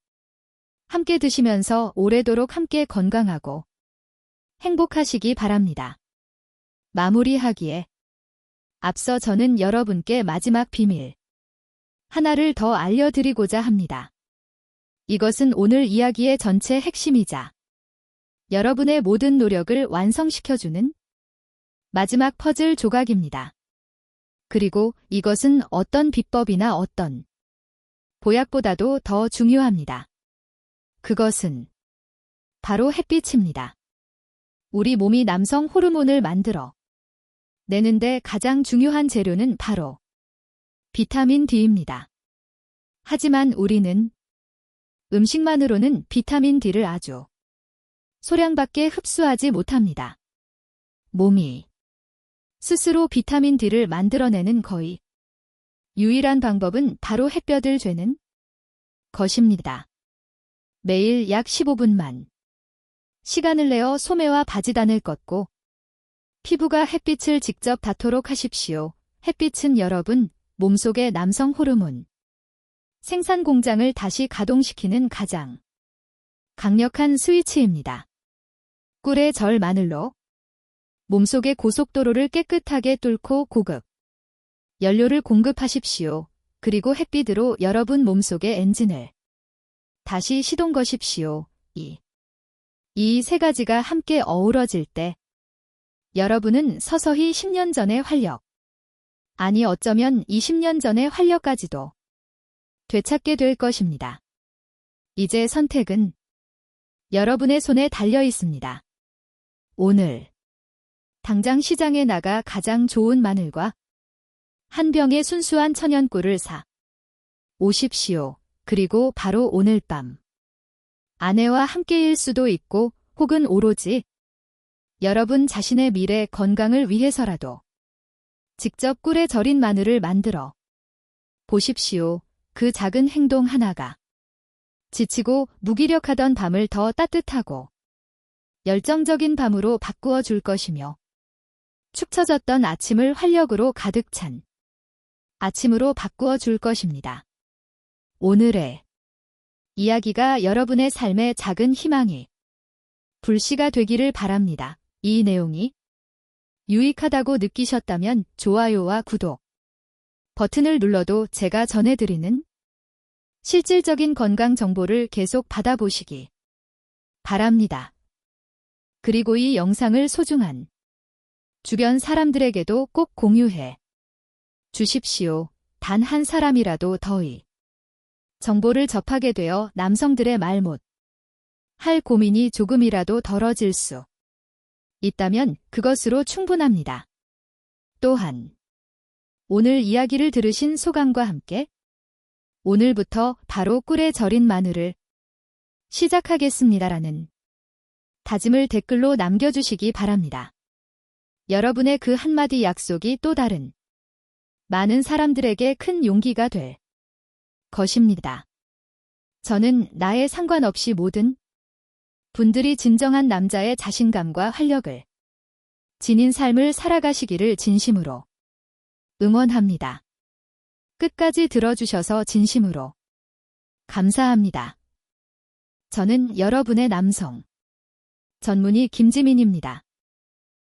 함께 드시면서 오래도록 함께 건강하고 행복하시기 바랍니다. 마무리하기에 앞서 저는 여러분께 마지막 비밀 하나를 더 알려드리고자 합니다. 이것은 오늘 이야기의 전체 핵심이자 여러분의 모든 노력을 완성시켜주는 마지막 퍼즐 조각입니다. 그리고 이것은 어떤 비법이나 어떤 보약보다도 더 중요합니다. 그것은 바로 햇빛입니다. 우리 몸이 남성 호르몬을 만들어 내는데 가장 중요한 재료는 바로 비타민 D입니다. 하지만 우리는 음식만으로는 비타민 D를 아주 소량밖에 흡수하지 못합니다. 몸이 스스로 비타민 D를 만들어내는 거의 유일한 방법은 바로 햇볕을 쬐는 것입니다. 매일 약 15분만 시간을 내어 소매와 바지단을 걷고 피부가 햇빛을 직접 닿도록 하십시오. 햇빛은 여러분 몸속의 남성 호르몬 생산 공장을 다시 가동시키는 가장 강력한 스위치입니다. 꿀의 절 마늘로 몸속의 고속도로를 깨끗하게 뚫고 고급 연료를 공급하십시오. 그리고 햇빛으로 여러분 몸속의 엔진을 다시 시동 거십시오. 이 세 가지가 함께 어우러질 때 여러분은 서서히 10년 전의 활력, 아니 어쩌면 20년 전의 활력까지도 되찾게 될 것입니다. 이제 선택은 여러분의 손에 달려 있습니다. 오늘 당장 시장에 나가 가장 좋은 마늘과 한 병의 순수한 천연꿀을 사 오십시오. 그리고 바로 오늘 밤 아내와 함께일 수도 있고 혹은 오로지 여러분 자신의 미래 건강을 위해서라도 직접 꿀에 절인 마늘을 만들어 보십시오. 그 작은 행동 하나가 지치고 무기력하던 밤을 더 따뜻하고 열정적인 밤으로 바꾸어 줄 것이며 축 처졌던 아침을 활력으로 가득 찬 아침으로 바꾸어 줄 것입니다. 오늘의 이야기가 여러분의 삶의 작은 희망이 불씨가 되기를 바랍니다. 이 내용이 유익하다고 느끼셨다면 좋아요와 구독 버튼을 눌러도 제가 전해드리는 실질적인 건강 정보를 계속 받아보시기 바랍니다. 그리고 이 영상을 소중한 주변 사람들에게도 꼭 공유해 주십시오. 단 한 사람이라도 더이 정보를 접하게 되어 남성들의 말 못 할 고민이 조금이라도 덜어질 수 있다면 그것으로 충분합니다. 또한 오늘 이야기를 들으신 소감과 함께 오늘부터 바로 꿀에 절인 마늘을 시작하겠습니다라는 다짐을 댓글로 남겨주시기 바랍니다. 여러분의 그 한마디 약속이 또 다른 많은 사람들에게 큰 용기가 될 것입니다. 저는 나에 상관없이 모든 분들이 진정한 남자의 자신감과 활력을 지닌 삶을 살아가시기를 진심으로 응원합니다. 끝까지 들어주셔서 진심으로 감사합니다. 저는 여러분의 남성 전문의 김지민입니다.